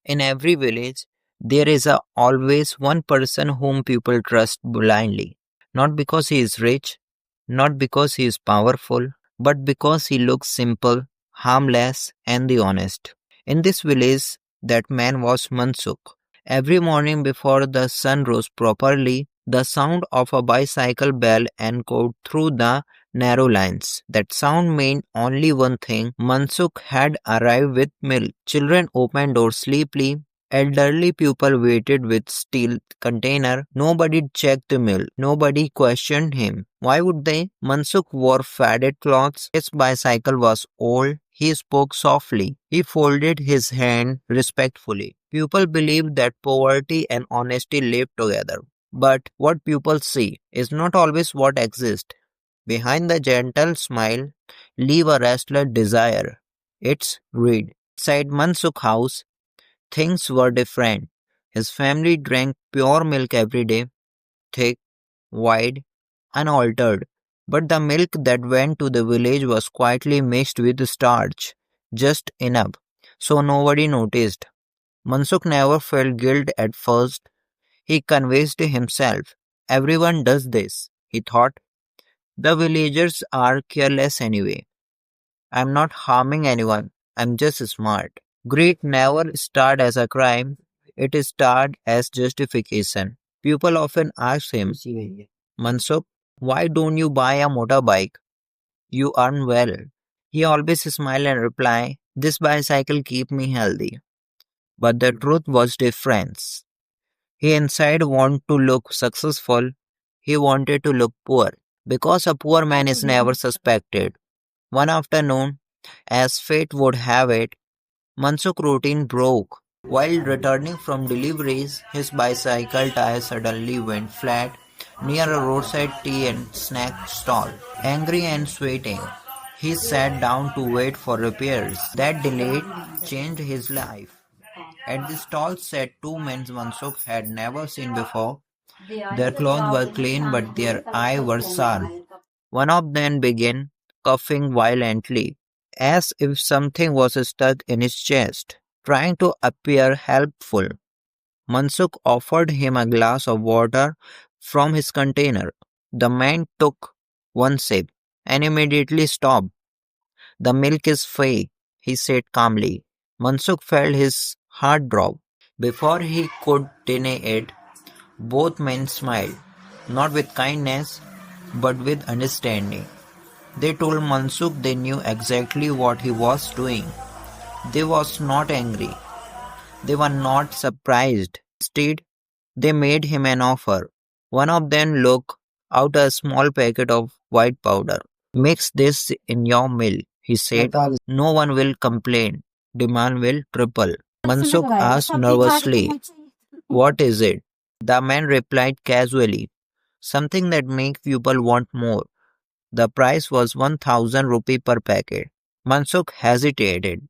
In every village, there is always one person whom people trust blindly. Not because he is rich, not because he is powerful, but because he looks simple, harmless, and the honest. In this village, that man was Mansukh. Every morning before the sun rose properly, the sound of a bicycle bell echoed through the narrow lines. That sound meant only one thing: Mansukh had arrived with milk. Children opened doors sleepily. Elderly people waited with steel container. Nobody checked the milk. Nobody questioned him. Why would they? Mansukh wore faded clothes. His bicycle was old. He spoke softly. He folded his hand respectfully. People believe that poverty and honesty live together. But what people see is not always what exists. Behind the gentle smile live a restless desire. It's greed. Inside Mansukh's house, things were different. His family drank pure milk every day, thick, white, unaltered. But the milk that went to the village was quietly mixed with starch, just enough, so nobody noticed. Mansukh never felt guilt at first. He convinced himself. Everyone does this, he thought. The villagers are careless anyway. I'm not harming anyone. I'm just smart. Greed never started as a crime. It started as justification. People often ask him, Mansukh, why don't you buy a motorbike? You earn well. He always smile and reply, this bicycle keep me healthy. But the truth was different. He inside wanted to look successful. He wanted to look poor. Because a poor man is never suspected. One afternoon, as fate would have it, Mansukh routine broke. While returning from deliveries, his bicycle tire suddenly went flat near a roadside tea and snack stall. Angry and sweating, he sat down to wait for repairs. That delay changed his life. At the stall sat two men Mansukh had never seen before. Their clothes were clean but their eyes were sharp. One of them began coughing violently, as if something was stuck in his chest. Trying to appear helpful, Mansukh offered him a glass of water from his container. The man took one sip and immediately stopped. The milk is fake, he said calmly. Mansukh felt his heart drop. Before he could deny it, both men smiled, not with kindness, but with understanding. They told Mansukh they knew exactly what he was doing. They was not angry. They were not surprised. Instead, they made him an offer. One of them looked out a small packet of white powder. Mix this in your milk, he said. No one will complain. Demand will triple. Mansukh asked nervously, what is it? The man replied casually, something that makes people want more. The price was 1000 rupee per packet. Mansukh hesitated,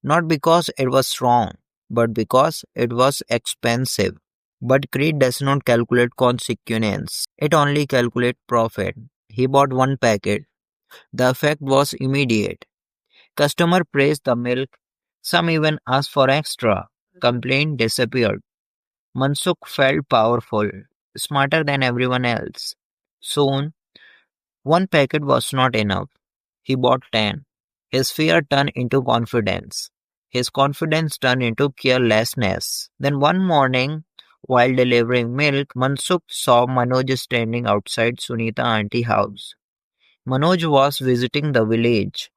not because it was wrong, but because it was expensive. But greed does not calculate consequence, it only calculates profit. He bought one packet. The effect was immediate. Customer praised the milk, some even asked for extra. Complaint disappeared. Mansukh felt powerful, smarter than everyone else. Soon, one packet was not enough. He bought 10. His fear turned into confidence. His confidence turned into carelessness. Then one morning, while delivering milk, Mansukh saw Manoj standing outside Sunita auntie house. Manoj was visiting the village.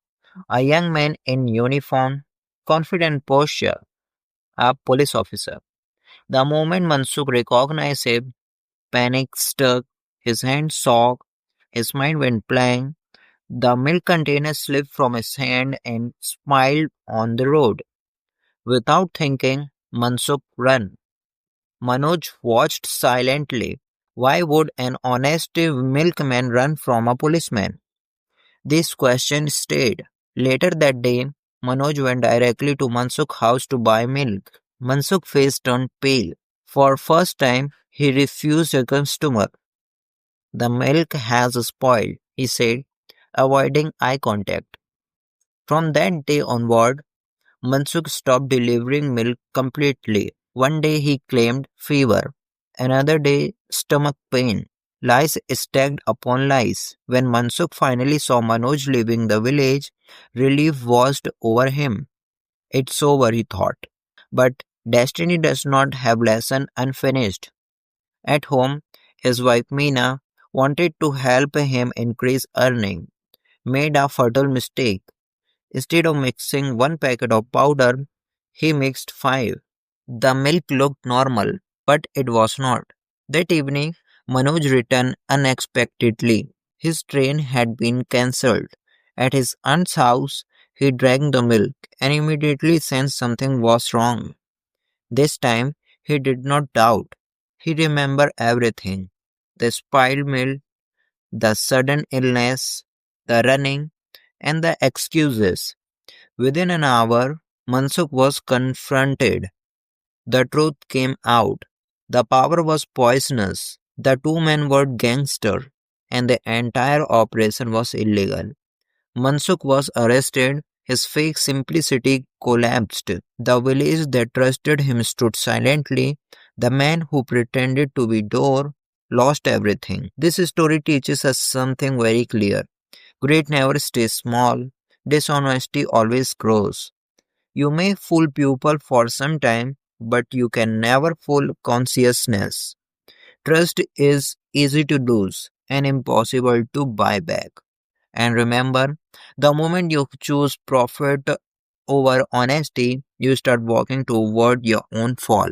A young man in uniform, confident posture, a police officer. The moment Mansukh recognized him, panic struck, his hands shook, his mind went blank. The milk container slipped from his hand and spilled on the road. Without thinking, Mansukh ran. Manoj watched silently. Why would an honest milkman run from a policeman? This question stayed. Later that day, Manoj went directly to Mansukh's house to buy milk. Mansukh's face turned pale. For first time, he refused a customer. The milk has spoiled, he said, avoiding eye contact. From that day onward, Mansukh stopped delivering milk completely. One day he claimed fever, another day stomach pain. Lies stacked upon lies. When Mansukh finally saw Manoj leaving the village, relief washed over him. It's over, he thought. But destiny does not have lesson unfinished. At home, his wife Meena wanted to help him increase earning, made a fatal mistake. Instead of mixing one packet of powder, he mixed five. The milk looked normal, but it was not. That evening, Manoj returned unexpectedly. His train had been cancelled. At his aunt's house, he drank the milk and immediately sensed something was wrong. This time, he did not doubt. He remembered everything: the spilled milk, the sudden illness, the running, and the excuses. Within an hour, Mansukh was confronted. The truth came out. The power was poisonous. The two men were gangsters, and the entire operation was illegal. Mansukh was arrested. His fake simplicity collapsed. The village that trusted him stood silently. The man who pretended to be door lost everything. This story teaches us something very clear. Great never stays small. Dishonesty always grows. You may fool people for some time, but you can never fool consciousness. Trust is easy to lose and impossible to buy back. And remember, the moment you choose profit over honesty, you start walking toward your own fall.